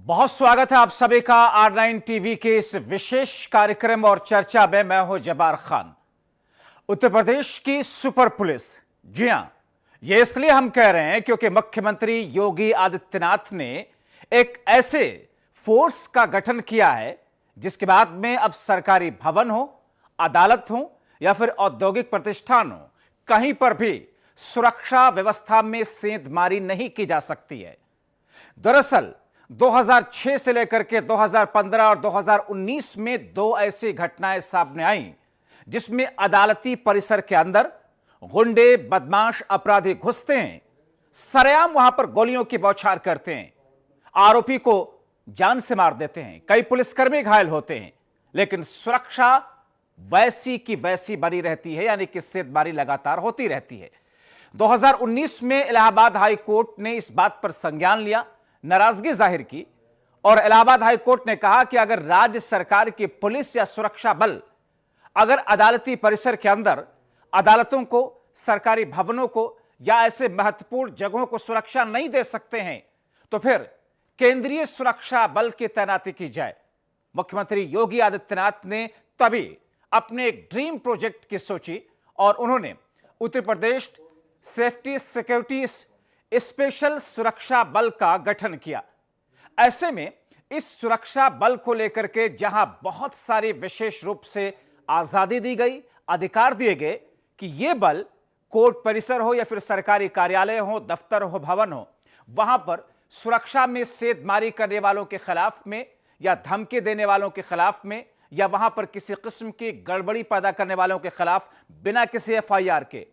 बहुत स्वागत है आप सभी का R9 टीवी के इस विशेष कार्यक्रम और चर्चा में। मैं हूं जब्बार खान। उत्तर प्रदेश की सुपर पुलिस, जी हां, यह इसलिए हम कह रहे हैं क्योंकि मुख्यमंत्री योगी आदित्यनाथ ने एक ऐसे फोर्स का गठन किया है जिसके बाद में अब सरकारी भवन हो, अदालत हो या फिर औद्योगिक प्रतिष्ठान हो, कहीं पर भी सुरक्षा व्यवस्था में सेंधमारी नहीं की जा सकती है। दरअसल 2006 से लेकर के 2015 और 2019 में दो ऐसी घटनाएं सामने आईं जिसमें अदालती परिसर के अंदर गुंडे, बदमाश, अपराधी घुसते हैं, सरेआम वहां पर गोलियों की बौछार करते हैं, आरोपी को जान से मार देते हैं, कई पुलिसकर्मी घायल होते हैं, लेकिन सुरक्षा वैसी की वैसी बनी रहती है, यानी कि सेंधमारी लगातार होती रहती है। 2019 में इलाहाबाद हाई कोर्ट ने इस बात पर संज्ञान लिया, नाराजगी जाहिर की और इलाहाबाद हाई कोर्ट ने कहा कि अगर राज्य सरकार की पुलिस या सुरक्षा बल अगर अदालती परिसर के अंदर अदालतों को, सरकारी भवनों को या ऐसे महत्वपूर्ण जगहों को सुरक्षा नहीं दे सकते हैं तो फिर केंद्रीय सुरक्षा बल की तैनाती की जाए। मुख्यमंत्री योगी आदित्यनाथ ने तभी अपने एक ड्रीम प्रोजेक्ट की सोची और उन्होंने Uttar Pradesh safety security special सुरक्षा बल का गठन किया। ऐसे में इस सुरक्षा बल को लेकर के जहां बहुत सारी विशेष रूप से आजादी दी गई, अधिकार दिए गए कि यह बल कोर्ट परिसर हो या फिर सरकारी कार्यालय हो, दफ्तर हो, भवन हो, वहां पर सुरक्षा में सेंधमारी करने वालों के खिलाफ में या धमकी देने वालों के खिलाफ में या वहां पर किसी किस्म की गड़बड़ी पैदा करने वालों के खिलाफ बिना किसी FIR के,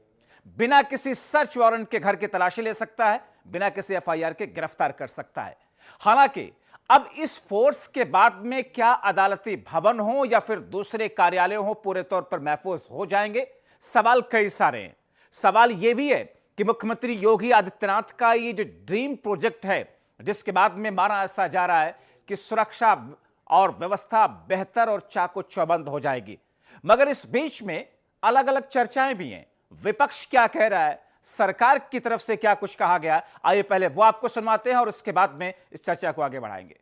बिना किसी सर्च वारंट के घर की तलाशी ले सकता है, बिना किसी FIR के गिरफ्तार कर सकता है। हालांकि अब इस फोर्स के बाद में क्या अदालती भवन हो या फिर दूसरे कार्यालय हो पूरे तौर पर महफूज हो जाएंगे? सवाल कई सारे हैं। सवाल यह भी है कि मुख्यमंत्री योगी आदित्यनाथ का ये जो ड्रीम प्रोजेक्ट है, जिसके बाद में माना ऐसा जा रहा है कि सुरक्षा और व्यवस्था बेहतर और चाको चौबंद हो जाएगी, मगर इस बीच में अलग अलग चर्चाएं भी हैं। विपक्ष क्या कह रहा है, सरकार की तरफ से क्या कुछ कहा गया, आइए पहले वो आपको सुनवाते हैं और उसके बाद में इस चर्चा को आगे बढ़ाएंगे।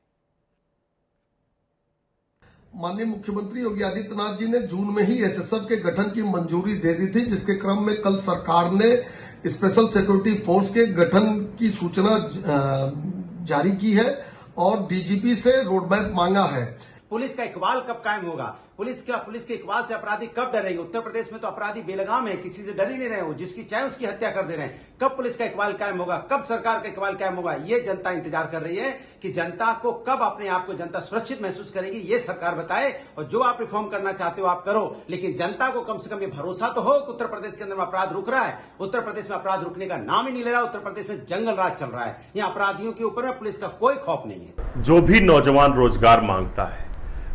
माननीय मुख्यमंत्री योगी आदित्यनाथ जी ने जून में ही SSF के गठन की मंजूरी दे दी थी, जिसके क्रम में कल सरकार ने स्पेशल सिक्योरिटी फोर्स के गठन की सूचना जारी की है और DGP से रोडमैप मांगा है। पुलिस का इकबाल कब कायम होगा? पुलिस के इकबाल से अपराधी कब डरेंगे? उत्तर प्रदेश में तो अपराधी बेलगाम है, किसी से डर ही नहीं रहे हो, जिसकी चाहे उसकी हत्या कर दे रहे हैं। कब पुलिस का इकबाल कायम होगा? कब सरकार का इकबाल कायम होगा? ये जनता इंतजार कर रही है कि जनता को कब अपने आप को जनता सुरक्षित महसूस करेगी, ये सरकार बताए। और जो आप रिफॉर्म करना चाहते हो आप करो, लेकिन जनता को कम से कम ये भरोसा तो हो कि उत्तर प्रदेश के अंदर अपराध रुक रहा है। उत्तर प्रदेश में अपराध रुकने का नाम ही नहीं ले रहा। उत्तर प्रदेश में जंगल राज चल रहा है। यहाँ अपराधियों के ऊपर में पुलिस का कोई खौफ नहीं है। जो भी नौजवान रोजगार मांगता है,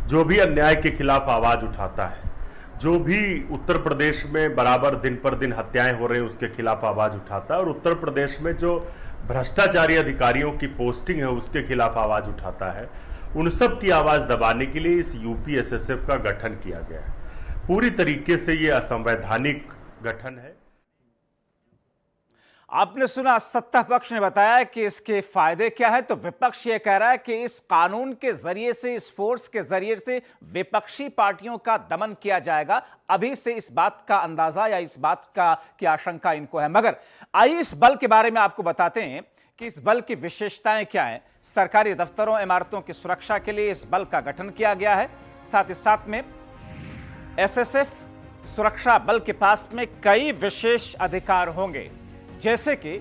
जो भी अन्याय के खिलाफ आवाज उठाता है, जो भी उत्तर प्रदेश में बराबर दिन पर दिन हत्याएं हो रही हैं उसके खिलाफ आवाज उठाता है, और उत्तर प्रदेश में जो भ्रष्टाचारी अधिकारियों की पोस्टिंग है उसके खिलाफ आवाज उठाता है, उन सब की आवाज दबाने के लिए इस UP SSF का गठन किया गया है। पूरी तरीके से ये असंवैधानिक गठन है। आपने सुना, सत्ता पक्ष ने बताया कि इसके फायदे क्या है, तो विपक्ष ये कह रहा है कि इस कानून के जरिए से, इस फोर्स के जरिए से विपक्षी पार्टियों का दमन किया जाएगा। अभी से इस बात का अंदाजा या इस बात की आशंका इनको है। मगर आइए इस बल के बारे में आपको बताते हैं कि इस बल की विशेषताएं क्या हैं। सरकारी दफ्तरों, इमारतों की सुरक्षा के लिए इस बल का गठन किया गया है। साथ ही साथ में SSF सुरक्षा बल के पास में कई विशेष अधिकार होंगे, जैसे कि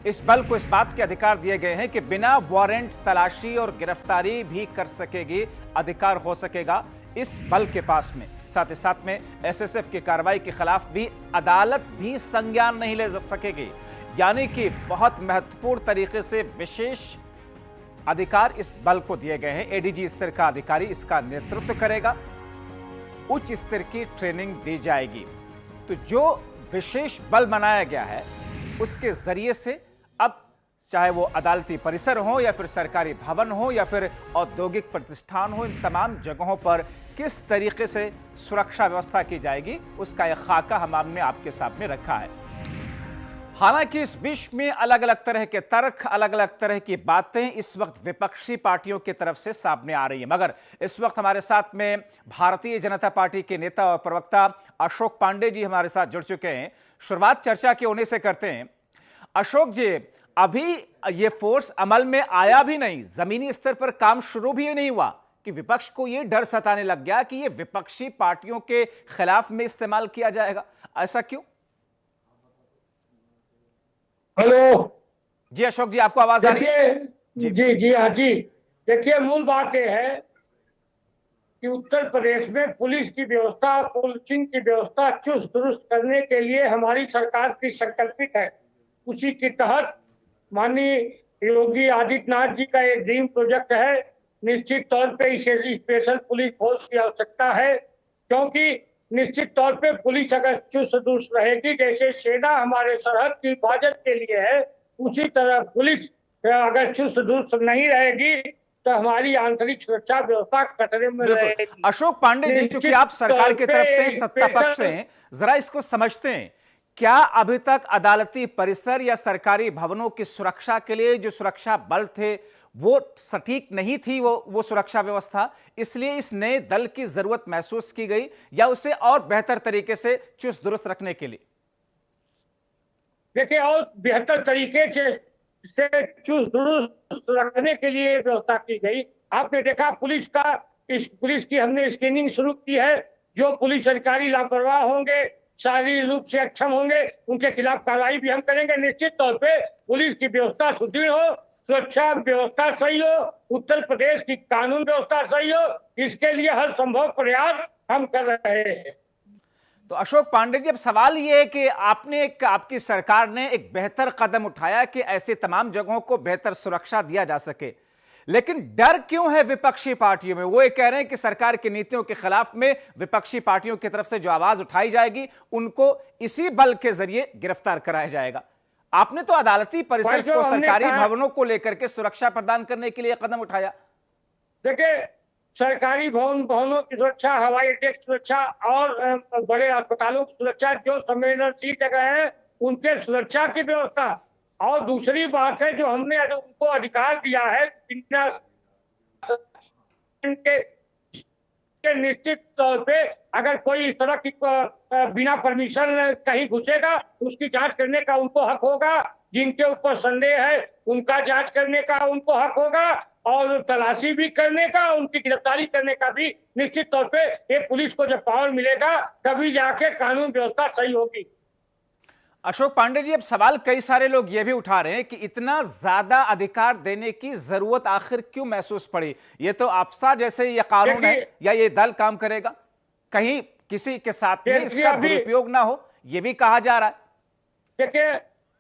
इस बल को इस बात के अधिकार दिए गए हैं कि बिना वारंट तलाशी और गिरफ्तारी भी कर सकेगी, अधिकार हो सकेगा इस बल के पास में। साथ ही साथ में SSF की कार्रवाई के खिलाफ भी अदालत भी संज्ञान नहीं ले सकेगी, यानी कि बहुत महत्वपूर्ण तरीके से विशेष अधिकार इस बल को दिए गए हैं। ADG स्तर का अधिकारी इसका नेतृत्व करेगा, उच्च स्तर की ट्रेनिंग दी जाएगी। तो जो विशेष बल बनाया गया है उसके जरिए से अब चाहे वो अदालती परिसर हो या फिर सरकारी भवन हो या फिर औद्योगिक प्रतिष्ठान हो, इन तमाम जगहों पर किस तरीके से सुरक्षा व्यवस्था की जाएगी उसका एक खाका हमने आपके सामने रखा है। हालांकि इस बीच में अलग अलग तरह के तर्क, अलग अलग तरह की बातें इस वक्त विपक्षी पार्टियों की तरफ से सामने आ रही है। मगर इस वक्त हमारे साथ में भारतीय जनता पार्टी के नेता और प्रवक्ता अशोक पांडे जी हमारे साथ जुड़ चुके हैं। शुरुआत चर्चा के होने से करते हैं। अशोक जी, अभी ये फोर्स अमल में आया भी नहीं, जमीनी स्तर पर काम शुरू भी नहीं हुआ कि विपक्ष को ये डर सताने लग गया कि ये विपक्षी पार्टियों के खिलाफ में इस्तेमाल किया जाएगा। ऐसा क्यों? हेलो जी अशोक जी, आपको आवाज आ रही है? देखिए, जी हाँ जी। देखिए, मूल बात यह है कि उत्तर प्रदेश में पुलिस की व्यवस्था, पुलिसिंग की व्यवस्था चुस्त दुरुस्त करने के लिए हमारी सरकार की संकल्पित है। उसी के तहत माननीय योगी आदित्यनाथ जी का एक ड्रीम प्रोजेक्ट है। निश्चित तौर पे इसे स्पेशल पुलिस फोर्स की आवश्यकता है, क्योंकि निश्चित तौर पे पुलिस अगर चुस्त दुरुस्त रहेगी, जैसे सेना हमारे सरहद की हिफाजत के लिए है, उसी तरह पुलिस अगर चुस्त दुरुस्त नहीं रहेगी तो हमारी आंतरिक सुरक्षा व्यवस्था खतरे में रहेगी। अशोक पांडे जी, चूंकि आप सरकार की तरफ से, सत्ता पक्ष से हैं, जरा इसको समझते हैं। क्या अभी तक अदालती परिसर या सरकारी भवनों की सुरक्षा के लिए जो सुरक्षा बल थे वो सटीक नहीं थी, वो सुरक्षा व्यवस्था, इसलिए इस नए दल की जरूरत महसूस की गई, या उसे और बेहतर तरीके से चुस्त दुरुस्त रखने के लिए? देखिए, और बेहतर तरीके से चुस्त दुरुस्त रखने के लिए व्यवस्था की गई। आपने देखा पुलिस की हमने स्क्रीनिंग शुरू की है। जो पुलिस अधिकारी लापरवाह होंगे, शारीरिक रूप से अक्षम होंगे, उनके खिलाफ कार्रवाई भी हम करेंगे। निश्चित तौर पे पुलिस की व्यवस्था सुदृढ़ हो, सुरक्षा व्यवस्था सही हो, उत्तर प्रदेश की कानून व्यवस्था सही हो, इसके लिए हर संभव प्रयास हम कर रहे हैं। तो अशोक पांडे जी, अब सवाल यह है कि आपकी सरकार ने एक बेहतर कदम उठाया कि ऐसे तमाम जगहों को बेहतर सुरक्षा दिया जा सके, लेकिन डर क्यों है विपक्षी पार्टियों में? वो ये कह रहे हैं कि सरकार की नीतियों के खिलाफ में विपक्षी पार्टियों की तरफ से जो आवाज उठाई जाएगी उनको इसी बल के जरिए गिरफ्तार कराया जाएगा। आपने तो अदालती परिसर को, सरकारी भवनों को लेकर के सुरक्षा प्रदान करने के लिए कदम उठाया। देखिए, सरकारी भवनों की सुरक्षा, हवाई अड्डे की सुरक्षा और बड़े अस्पतालों की सुरक्षा, जो संवेदनशील जगह है उनके सुरक्षा की व्यवस्था। और दूसरी बात है, जो हमने उनको अधिकार दिया है बिना के निश्चित तौर पे अगर कोई इस तरह की बिना परमिशन कहीं घुसेगा, उसकी जांच करने का उनको हक होगा। जिनके ऊपर संदेह है उनका जांच करने का उनको हक होगा, और तलाशी भी करने का, उनकी गिरफ्तारी करने का भी। निश्चित तौर पे ये पुलिस को जब पावर मिलेगा तभी जाके कानून व्यवस्था सही होगी। अशोक पांडे जी, अब सवाल कई सारे लोग ये भी उठा रहे हैं कि इतना ज्यादा अधिकार देने की जरूरत आखिर क्यों महसूस पड़ी? ये तो अफसा जैसे ये कानून है, या ये दल काम करेगा, कहीं किसी के साथ में इसका दुरुपयोग ना हो, ये भी कहा जा रहा है। देखिए,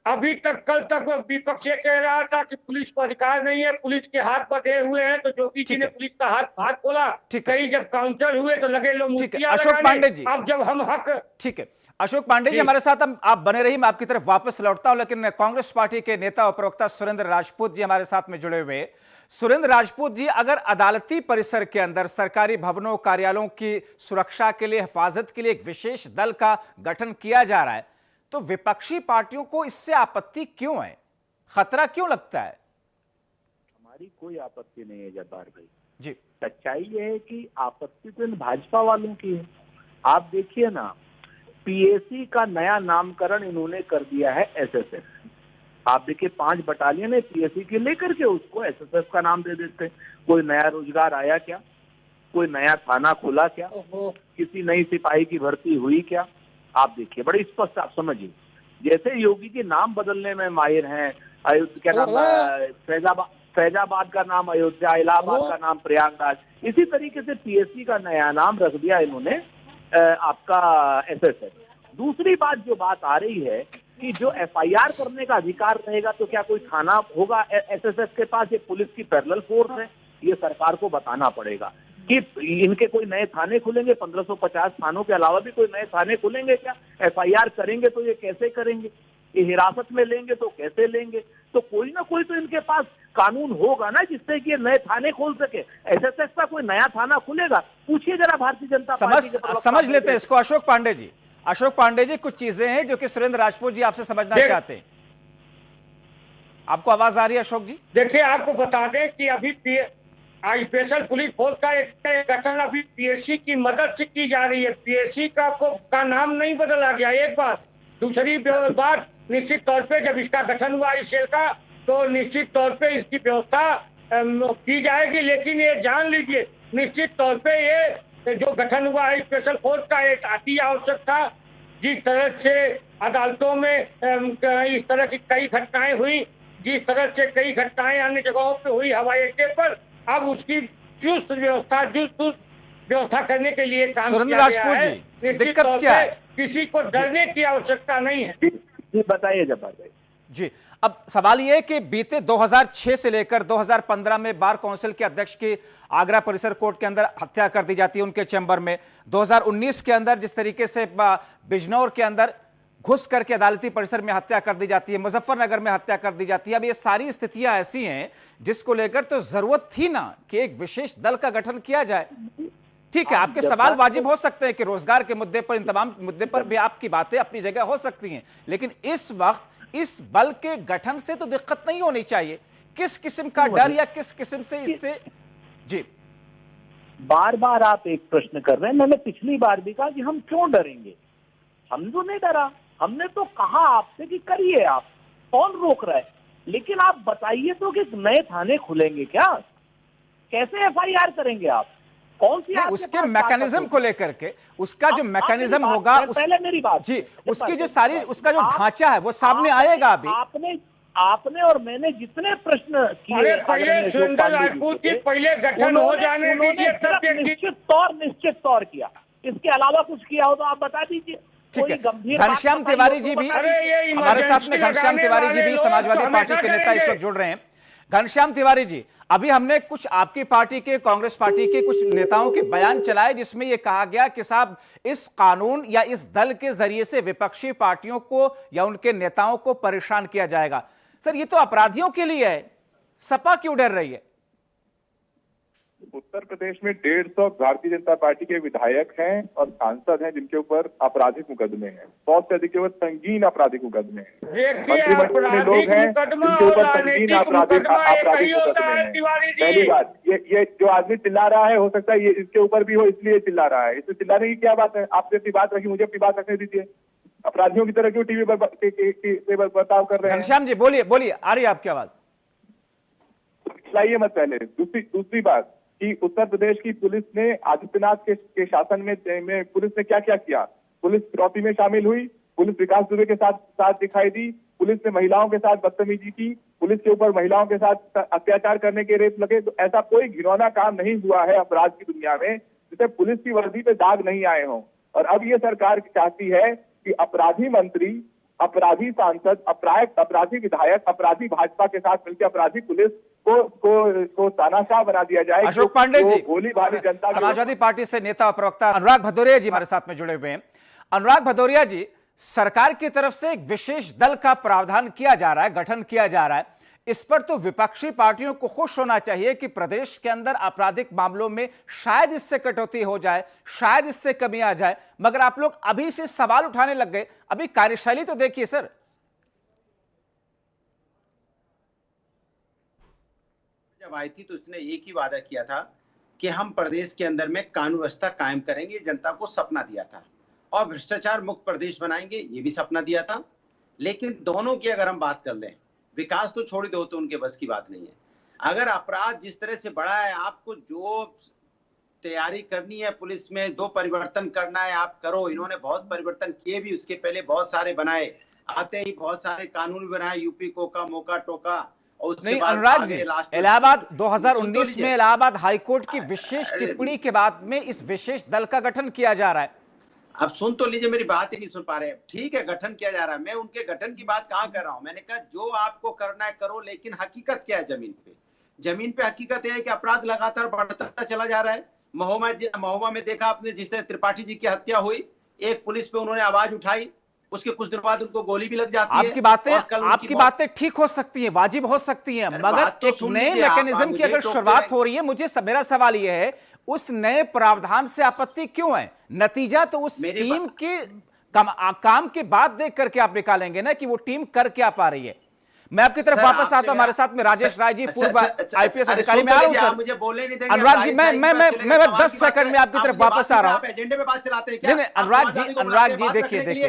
अभी तक, कल तक विपक्ष कह रहा था कि पुलिस को अधिकार नहीं है, पुलिस के हाथ बंधे हुए हैं, तो योगी जी ने पुलिस का हाथ खोला। कहीं जब काउंटर हुए तो लगे लोग मुफ्तियां अशोक पांडे जी, अब जब हम हक। ठीक है अशोक पांडे जी, हमारे साथ आप बने रहिए, मैं आपकी तरफ वापस लौटता हूं। लेकिन कांग्रेस पार्टी के नेता और प्रवक्ता सुरेंद्र राजपूत जी हमारे साथ में जुड़े हुए। सुरेंद्र राजपूत जी, अगर अदालती परिसर के अंदर सरकारी भवनों, कार्यालयों की सुरक्षा के लिए, हिफाजत के लिए एक विशेष दल का गठन किया जा रहा है, तो विपक्षी पार्टियों को इससे आपत्ति क्यों है? खतरा क्यों लगता है? हमारी कोई आपत्ति नहीं है जब्बार भाई जी। सच्चाई ये है कि आपत्ति तो भाजपा वालों की है। आप देखिए ना, पीएसी का नया नामकरण इन्होंने कर दिया है एसएसएफ। आप देखिए, 5 बटालियन है पीएसी के, लेकर के उसको एसएसएफ का नाम दे देते। कोई नया रोजगार आया क्या? कोई नया थाना खुला क्या? किसी नई सिपाही की भर्ती हुई क्या? आप देखिए, बड़े स्पष्ट आप समझिए। जैसे योगी के नाम बदलने में माहिर हैं, क्या नाम, फैजाबाद का नाम अयोध्या, इलाहाबाद का नाम प्रयागराज, इसी तरीके से पीएससी का नया नाम रख दिया इन्होंने आपका एसएसएफ। दूसरी बात जो बात आ रही है कि जो एफआईआर करने का अधिकार रहेगा, तो क्या कोई थाना होगा एसएसएफ के पास? ये पुलिस की पैरेलल फोर्स है, ये सरकार को बताना पड़ेगा कि इनके कोई नए थाने खुलेंगे? 1550 थानों के अलावा भी कोई नए थाने खुलेंगे क्या? एफआईआर करेंगे तो ये कैसे करेंगे? ये हिरासत में लेंगे तो कैसे लेंगे? तो कोई ना कोई तो इनके पास कानून होगा ना, जिससे कि ये नए थाने खोल सके। एसएसएफ का कोई नया थाना खुलेगा? पूछिए जरा भारतीय जनता पार्टी के। समझ लेते हैं इसको। अशोक पांडे जी, अशोक पांडे जी, कुछ चीजें हैं जो कि सुरेंद्र राजपूत जी आपसे समझना चाहते हैं। आपको आवाज आ रही है अशोक जी? देखिए, आपको बता दें कि अभी स्पेशल पुलिस फोर्स का एक गठन अभी पीएससी की मदद से की जा रही है। पीएससी का नाम नहीं बदला गया, एक बात। दूसरी बात, निश्चित तौर पे जब इसका गठन हुआ इस सेल का, तो निश्चित तौर पे इसकी व्यवस्था की जाएगी। लेकिन ये जान लीजिए, निश्चित तौर पे ये जो गठन हुआ है स्पेशल फोर्स का, एक अति आवश्यक था। जिस तरह से अदालतों में इस तरह की कई घटनाएं हुई, जिस तरह से कई घटनाएं अन्य जगहों पे हुई हवाई अड्डे पर, अब उसकी चुस्त व्यवस्था करने के लिए काम सुरेंद्र किया गया राजपूत है। जी, निश्चित दिक्कत तौर क्या पे है? किसी को डरने की आवश्यकता नहीं है। जी बताइए जब्बार भाई। जी, अब सवाल यह है कि बीते 2006 से लेकर 2015 में बार काउंसिल के अध्यक्ष की आगरा परिसर कोर्ट के अंदर हत्या कर दी जाती है उनके चैम्बर में। 2019 के अंदर जिस तरीके से बिजनौर के अंदर घुस करके अदालती परिसर में हत्या कर दी जाती है, मुजफ्फरनगर में हत्या कर दी जाती है। अब ये सारी स्थितियां ऐसी हैं जिसको लेकर तो जरूरत थी ना कि एक विशेष दल का गठन किया जाए। ठीक है, आपके सवाल वाजिब हो सकते हैं कि रोजगार के मुद्दे पर, इन तमाम मुद्दे पर भी आपकी बातें अपनी जगह हो सकती हैं, लेकिन इस वक्त इस बल के गठन से तो दिक्कत नहीं होनी चाहिए। किस किस्म का डर या किस किस्म से इससे? जी, बार बार आप एक प्रश्न कर रहे हैं। मैंने पिछली बार भी कहा कि हम क्यों डरेंगे, हम तो नहीं डरा। हमने तो कहा आपसे कि करिए आप, कौन रोक रहा है। लेकिन आप बताइए तो कि नए थाने खुलेंगे क्या, कैसे एफआईआर करेंगे आप, कौन सी उसके मैकेनिज्म को लेकर के, उसका जो मैकेनिज्म होगा पहले मेरी बात जी, उसकी जो सारी, उसका जो ढांचा है वो सामने आएगा। अभी आपने और मैंने जितने प्रश्न किए, पहले सुरेंद्र राजपूत जी पहले गठन हो जाने दीजिए, तब निश्चित तौर किया। इसके अलावा कुछ किया हो तो आप बता दीजिए। ठीक है, घनश्याम तिवारी जी भी हमारे साथ में, घनश्याम तिवारी जी भी समाजवादी पार्टी के नेता इस वक्त जुड़ रहे हैं। घनश्याम तिवारी जी, अभी हमने कुछ आपकी पार्टी के, कांग्रेस पार्टी के कुछ नेताओं के बयान चलाए जिसमें यह कहा गया कि साहब इस कानून या इस दल के जरिए से विपक्षी पार्टियों को या उनके नेताओं को परेशान किया जाएगा। सर, ये तो अपराधियों के लिए है, सपा क्यों डर रही है? उत्तर प्रदेश में 150 भारतीय जनता पार्टी के विधायक हैं और सांसद हैं जिनके ऊपर आपराधिक मुकदमे हैं, 100 से अधिक संगीन आपराधिक मुकदमे हैं। मंत्रिमंडल में लोग हैं जिनके ऊपर संगीन आपराधिक मुकदमे हैं। पहली बात, ये जो आदमी चिल्ला रहा है, हो सकता है ये इसके ऊपर भी हो, इसलिए चिल्ला रहा है। इसमें चिल्लाने की क्या बात है? आपने अपनी बात रखी, मुझे अपनी बात रखने दीजिए। अपराधियों की तरह क्यों टीवी पर बर्ताव कर रहे हैं? घनश्याम जी बोलिए, बोलिए, आ रही है आपकी आवाज। चिल्लाइए मत पहले। दूसरी बात कि उत्तर प्रदेश की पुलिस ने आदित्यनाथ के शासन में पुलिस ने क्या क्या किया। पुलिस फिरौती में शामिल हुई, पुलिस विकास दुबे के साथ दिखाई दी, पुलिस ने महिलाओं के साथ बदतमीजी की, पुलिस के ऊपर महिलाओं के साथ अत्याचार करने के रेप लगे। तो ऐसा कोई घिनौना काम नहीं हुआ है अपराध की दुनिया में जिससे पुलिस की वर्दी पे दाग नहीं आए हों। और अब ये सरकार चाहती है कि अपराधी मंत्री, अपराधी सांसद, अपराधी विधायक, अपराधी भाजपा के साथ मिलकर अपराधी पुलिस को तानाशाह बना दिया जाए। अशोक पांडे जी, भोली भाली जनता, समाजवादी पार्टी से नेता और प्रवक्ता अनुराग भदौरिया जी हमारे साथ में जुड़े हुए हैं। अनुराग भदौरिया जी, सरकार की तरफ से एक विशेष दल का प्रावधान किया जा रहा है, गठन किया जा रहा है, इस पर तो विपक्षी पार्टियों को खुश होना चाहिए कि प्रदेश के अंदर आपराधिक मामलों में शायद इससे कटौती हो जाए, शायद इससे कमी आ जाए, मगर आप लोग अभी से सवाल उठाने लग गए। अभी कार्यशैली तो देखिए सर। जब आई थी तो इसने एक ही वादा किया था कि हम प्रदेश के अंदर में कानून व्यवस्था कायम करेंगे, जनता को सपना दिया था, और भ्रष्टाचार मुक्त प्रदेश बनाएंगे, ये भी सपना दिया था। लेकिन दोनों की अगर हम बात कर लें, विकास तो छोड़ दो, तो उनके बस की बात नहीं है। अगर अपराध जिस तरह से बढ़ा है, आपको जो तैयारी करनी है पुलिस में, जो परिवर्तन करना है आप करो। इन्होंने बहुत परिवर्तन किए भी, उसके पहले बहुत सारे बनाए, आते ही बहुत सारे कानून बनाए, यूपी कोका, मोका टोका। और नहीं अनुराग जी, इलाहाबाद 2019 में इलाहाबाद हाईकोर्ट की विशेष टिप्पणी के बाद में इस विशेष दल का गठन किया जा रहा है। अब सुन तो लीजिए, मेरी बात ही नहीं सुन पा रहे। ठीक है, गठन किया जा रहा है, मैं उनके गठन की बात कहां कर रहा हूं। मैंने कहा जो आपको करना है करो, लेकिन हकीकत क्या है जमीन पे? जमीन पे हकीकत यह है कि अपराध लगातार बढ़ता चला जा रहा है। महोबा में देखा आपने, जिस तरह त्रिपाठी जी की हत्या हुई, एक पुलिस पे उन्होंने आवाज उठाई, उसके कुछ देर बाद उनको गोली भी लग जाती है। आपकी बातें ठीक हो सकती हैं, वाजिब हो सकती हैं, मगर तो एक नए मैकेनिज्म की अगर शुरुआत हो रही है, मेरा सवाल यह है उस नए प्रावधान से आपत्ति क्यों है? नतीजा तो उस टीम की काम के बाद देख करके आप निकालेंगे ना कि वो टीम कर क्या पा रही है। मैं आपकी तरफ वापस आता हूं, हमारे साथ में राजेश राय जी, पूर्व आईपीएस अधिकारी। में आ रहा हूं सर, मुझे बोलने नहीं देंगे अनुराग जी, मैं 10 सेकंड में आपकी तरफ वापस आ रहा हूं। एजेंडे पे बात चलाते हैं क्या? नहीं, अनुराग जी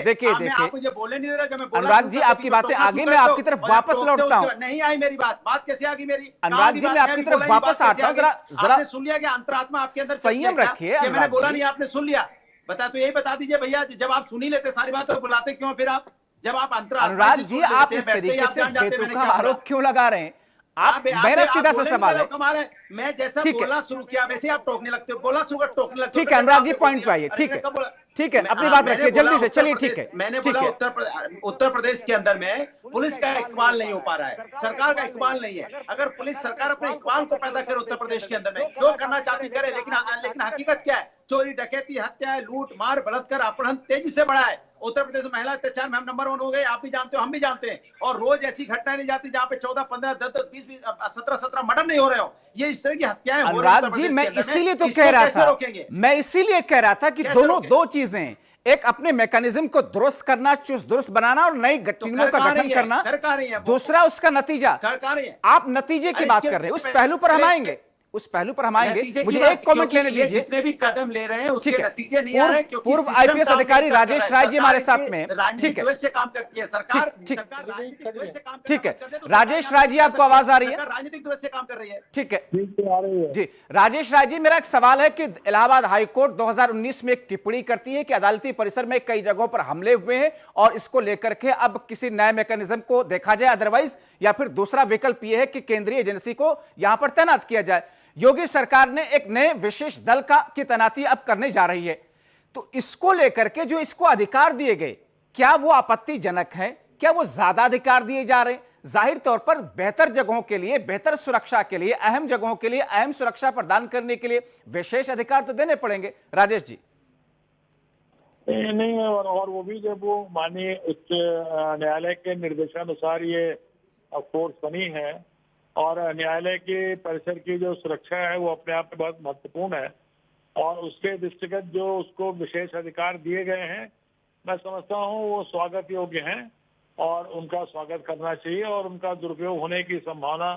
देखिए आप मुझे बोलने नहीं दे रहा। अनुराग जी, आपकी बातें आगे, मैं आपकी तरफ वापस लौटता हूं। नहीं आई मेरी बात कैसे आ गई मेरी? अनुराग जी, मैं आपकी तरफ वापस आता हूं। जरा सुन लिया कि अंतरात्मा आपके अंदर संयम रखिए। मैंने बोला नहीं, आपने सुन लिया। बता तो यही बता दीजिए भैया, जब आप सुन ही लेते सारी बात तो बुलाते क्यों फिर आप? जब आप अनुराग जी, आप इस तरीके से बेतुका आरोप क्यों लगा रहे हैं? आप मेरा सीधा सा सवाल है। मैं जैसा बोलना शुरू किया वैसे आप टोकने लगते हो, बोला शुरू टोकने लगते हो। ठीक है अनुराग जी, पॉइंट पे आइए। ठीक है, अपनी बात रखिए जल्दी से, चलिए। ठीक है, मैंने बोला उत्तर प्रदेश के अंदर में पुलिस का इकबाल नहीं हो पा रहा है, सरकार का इकबाल नहीं है। अगर पुलिस सरकार अपने इकबाल को पैदा करे उत्तर प्रदेश के अंदर में, जो करना चाहती करे, लेकिन हकीकत क्या है? चोरी, डकैती, हत्या, लूट मार, बलात्कार, अपहरण तेजी से बढ़ा है। उत्तर प्रदेश में महिला अत्याचार में हम नंबर 1 हो गए, आप भी जानते हो, हम भी जानते हैं। और रोज ऐसी घटनाएं नहीं जाती जहां पे 14, 15, 10, 20, 17 मर्डर नहीं हो रहे हो। ये इस तरह की हत्याएं हो रही हैं। अनुराग जी, मैं इसीलिए तो कह रहा था, मैं इसीलिए कह रहा था कि दो चीजें, एक अपने मैकेनिज्म को दुरुस्त करना, चुस्त दुरुस्त बनाना और नई टीमों का गठन करना, दूसरा उसका नतीजा। आप नतीजे की बात कर रहे हैं, उस पहलू पर हम आएंगे, मुझे एक कमेंट लेने दीजिए। जितने भी कदम ले रहे हैं उसके नतीजे नहीं आ रहे, क्योंकि पूर्व आईपीएस अधिकारी राजेश राय जी हमारे साथ में। ठीक है, से काम करती है सरकार, ठीक है। राजेश राय जी, आपको आवाज आ रही है? राजनीतिक द्वेष से काम कर रही है। ठीक है जी, राजेश राय जी, मेरा एक सवाल है कि इलाहाबाद हाईकोर्ट 2019 में एक टिप्पणी करती है कि अदालती परिसर में कई जगहों पर हमले हुए हैं और इसको लेकर के अब किसी नए मैकेनिज्म को देखा जाए, अदरवाइज या फिर दूसरा विकल्प यह है कि केंद्रीय एजेंसी को यहां पर तैनात किया जाए। योगी सरकार ने एक नए विशेष दल की तैनाती अब करने जा रही है, तो इसको लेकर के जो इसको अधिकार दिए गए, क्या वो आपत्तिजनक है? क्या वो ज्यादा अधिकार दिए जा रहे हैं? जाहिर तौर पर बेहतर जगहों के लिए, बेहतर सुरक्षा के लिए, अहम जगहों के लिए अहम सुरक्षा प्रदान करने के लिए विशेष अधिकार तो देने पड़ेंगे। राजेश जी। नहीं, और वो भी जब वो माननीय उच्च न्यायालय के निर्देशानुसार ये फोर्स बनी है और न्यायालय के परिसर की जो सुरक्षा है वो अपने आप में बहुत महत्वपूर्ण है, और उसके दृष्टिगत जो उसको विशेष अधिकार दिए गए हैं, मैं समझता हूँ वो स्वागत योग्य हैं और उनका स्वागत करना चाहिए और उनका दुरुपयोग होने की संभावना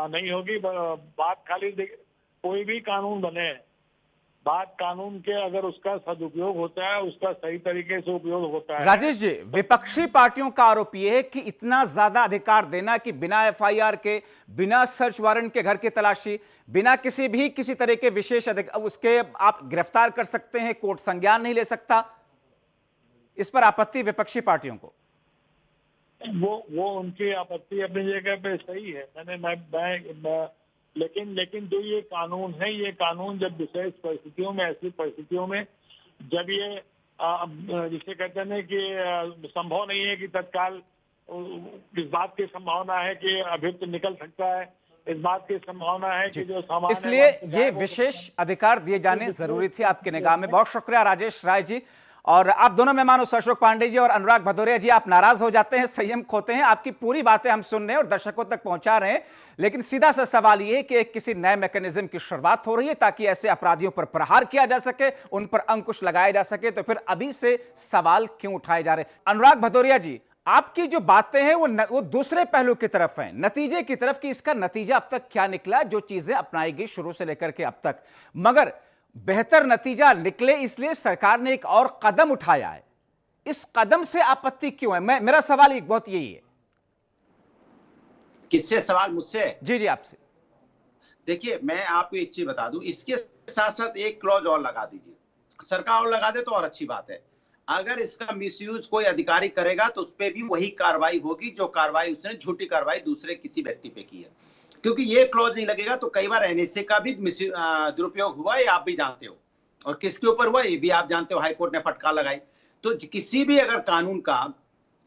नहीं होगी। बात खाली कोई भी कानून बने, बात कानून के अगर उसका सदुपयोग होता है, उसका सही तरीके से उपयोग होता है। राजेश जी, विपक्षी पार्टियों का आरोप यह है कि इतना ज्यादा अधिकार देना कि बिना एफआईआर के, बिना सर्च वारंट के घर की तलाशी, बिना किसी तरह के विशेष उसके आप गिरफ्तार कर सकते हैं, कोर्ट संज्ञान नहीं ले सकता, इस पर आपत्ति विपक्षी पार्टियों को। वो उनकी आपत्ति अपनी जगह पे सही है। लेकिन जो ये कानून है, ये कानून जब विशेष परिस्थितियों में, ऐसी परिस्थितियों में जब ये जिसे कहते हैं कि संभव नहीं है कि तत्काल, इस बात की संभावना है कि अभियुक्त निकल सकता है, इस बात की संभावना है कि जो सामान, इसलिए ये विशेष अधिकार दिए जाने जरूरी थे आपकी निगाह में। बहुत शुक्रिया राजेश राय जी। और आप दोनों मेहमानों अशोक पांडे जी और अनुराग भदौरिया जी, आप नाराज हो जाते हैं, संयम खोते हैं, आपकी पूरी बातें हम सुन रहे हैं और दर्शकों तक पहुंचा रहे हैं, लेकिन सीधा सा सवाल यह है कि किसी नए मैकेनिज्म की शुरुआत हो रही है ताकि ऐसे अपराधियों पर प्रहार किया जा सके, उन पर अंकुश लगाया जा सके, तो फिर अभी से सवाल क्यों उठाए जा रहे हैं? अनुराग भदौरिया जी, आपकी जो बातें हैं वो दूसरे पहलू की तरफ हैं, नतीजे की तरफ, कि इसका नतीजा अब तक क्या निकला, जो चीजें अपनाई गई शुरू से लेकर के अब तक, मगर बेहतर नतीजा निकले इसलिए सरकार ने एक और कदम उठाया है। इस कदम से आपत्ति क्यों है? मेरा सवाल एक बहुत यही है। किससे सवाल? मुझसे? जी, आपसे। देखिए, मैं आपको एक चीज बता दूं, इसके साथ साथ एक क्लॉज और लगा दीजिए, सरकार और लगा दे तो और अच्छी बात है। अगर इसका मिसयूज कोई अधिकारी करेगा तो उस पर भी वही कार्रवाई होगी जो कार्रवाई उसने, झूठी कार्रवाई दूसरे किसी व्यक्ति पे की है, क्योंकि ये क्लॉज नहीं लगेगा तो कई बार एनएसए का भी दुरुपयोग हुआ, ये आप भी जानते हो, और किसके ऊपर हुआ ये भी आप जानते हो, हाईकोर्ट ने फटकार लगाई। तो किसी भी अगर कानून का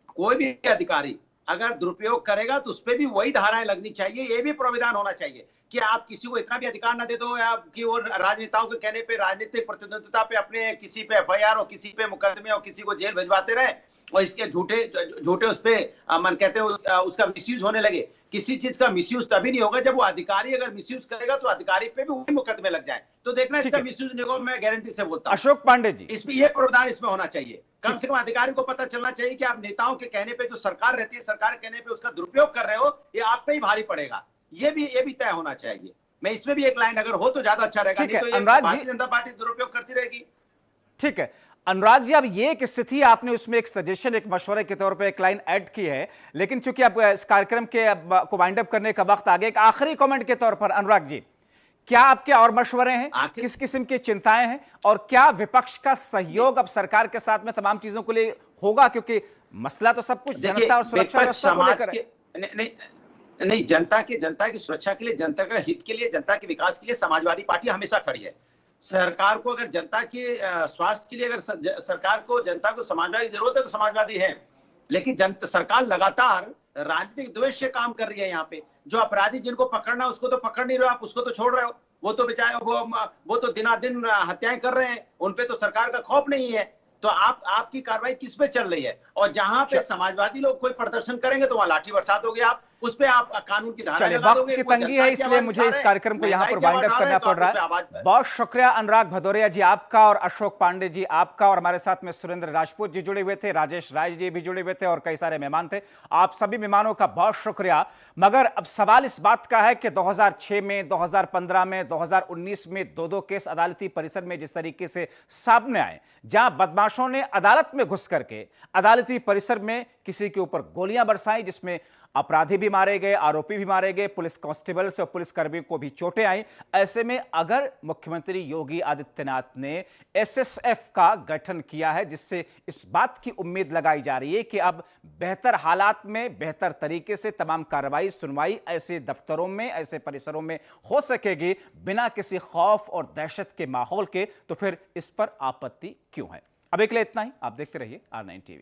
कोई भी अधिकारी अगर दुरुपयोग करेगा तो उस पर भी वही धाराएं लगनी चाहिए, ये भी प्रावधान होना चाहिए कि आप किसी को इतना भी अधिकार न दे दो कि वो राजनेताओं के कहने पे, राजनीतिक प्रतिद्वंद्विता पे, अपने किसी पे एफआईआर और किसी पे मुकदमे और किसी को जेल भिजवाते रहे और इसके झूठे उस पे मन कहते हैं उसका मिसयूज होने लगे। किसी चीज का मिसयूज तभी नहीं होगा जब वो अधिकारी अगर मिसयूज करेगा तो अधिकारी पे भी वही मुकदमे लग जाए। तो देखना इसका मिसयूज नहीं होगा, मैं गारंटी से बोलता हूं। अशोक पांडे जी, इसमें ये प्रावधान इसमें होना चाहिए। कम से कम अधिकारी को पता चलना चाहिए कि आप नेताओं के कहने पे जो सरकार रहती है, सरकार के कहने पे उसका दुरुपयोग कर रहे हो, ये आप पे ही भारी पड़ेगा। ये भी तय होना चाहिए। मैं इसमें भी एक लाइन अगर हो तो ज्यादा अच्छा रहेगा, नहीं तो ये भारतीय जनता पार्टी दुरुपयोग करती रहेगी। ठीक है अनुराग जी, अब ये एक स्थिति आपने उसमें एक सजेशन, एक मशवरे के तौर पे एक लाइन ऐड की है, लेकिन चूंकि अब इस कार्यक्रम के को वाइंड अप करने का वक्त आ गया, एक आखिरी कमेंट के तौर पर अनुराग जी, क्या आपके और मशवरे हैं, किस किस्म की चिंताएं हैं, और क्या विपक्ष का सहयोग अब सरकार के साथ में तमाम चीजों के लिए होगा, क्योंकि मसला तो सब कुछ जनता और सुरक्षा व्यवस्था को लेकर है। नहीं, जनता की सुरक्षा के लिए, जनता के हित के लिए, जनता के विकास के लिए समाजवादी पार्टी हमेशा खड़ी है। सरकार को अगर जनता के स्वास्थ्य के लिए अगर सरकार को जनता को समाजवादी जरूरत है तो समाजवादी है, लेकिन सरकार लगातार राजनीतिक द्वेष से काम कर रही है। यहाँ पे जो अपराधी जिनको पकड़ना उसको तो पकड़ नहीं रहे हो आप, उसको तो छोड़ रहे हो। वो तो बेचारे वो तो दिनादिन हत्याएं कर रहे हैं, उनपे तो सरकार का खौफ नहीं है। तो आपकी कार्रवाई किस पे चल रही है? और जहां पे समाजवादी लोग कोई प्रदर्शन करेंगे तो वहां लाठी बरसात होगी, आप उस पे आप कानून की धारा लगा दोगे। वक्त की तंगी है, इसलिए मुझे इस कार्यक्रम को यहाँ पर वाइंड अप करना पड़ रहा है। बहुत शुक्रिया अनुराग भदौरिया जी आपका, और अशोक पांडे जी आपका, और हमारे साथ में सुरेंद्र राजपूत जी जुड़े हुए थे, राजेश राय जी भी जुड़े हुए थे, और कई सारे मेहमान थे। आप सभी मेहमानों का बहुत शुक्रिया। मगर अब सवाल इस बात का है कि 2006 में, 2015 में, 2019 में दो केस अदालती परिसर में जिस तरीके से सामने आए, जहां बदमाशों ने अदालत में घुस करके अदालती परिसर में किसी के ऊपर गोलियां बरसाई, जिसमें अपराधी भी मारे गए, आरोपी भी मारे गए, पुलिस कांस्टेबल्स और पुलिसकर्मियों को भी चोटें आई। ऐसे में अगर मुख्यमंत्री योगी आदित्यनाथ ने एसएसएफ का गठन किया है, जिससे इस बात की उम्मीद लगाई जा रही है कि अब बेहतर हालात में, बेहतर तरीके से तमाम कार्रवाई, सुनवाई ऐसे दफ्तरों में, ऐसे परिसरों में हो सकेगी बिना किसी खौफ और दहशत के माहौल के, तो फिर इस पर आपत्ति क्यों है? अब एक लिए इतना ही। आप देखते रहिए R9 TV।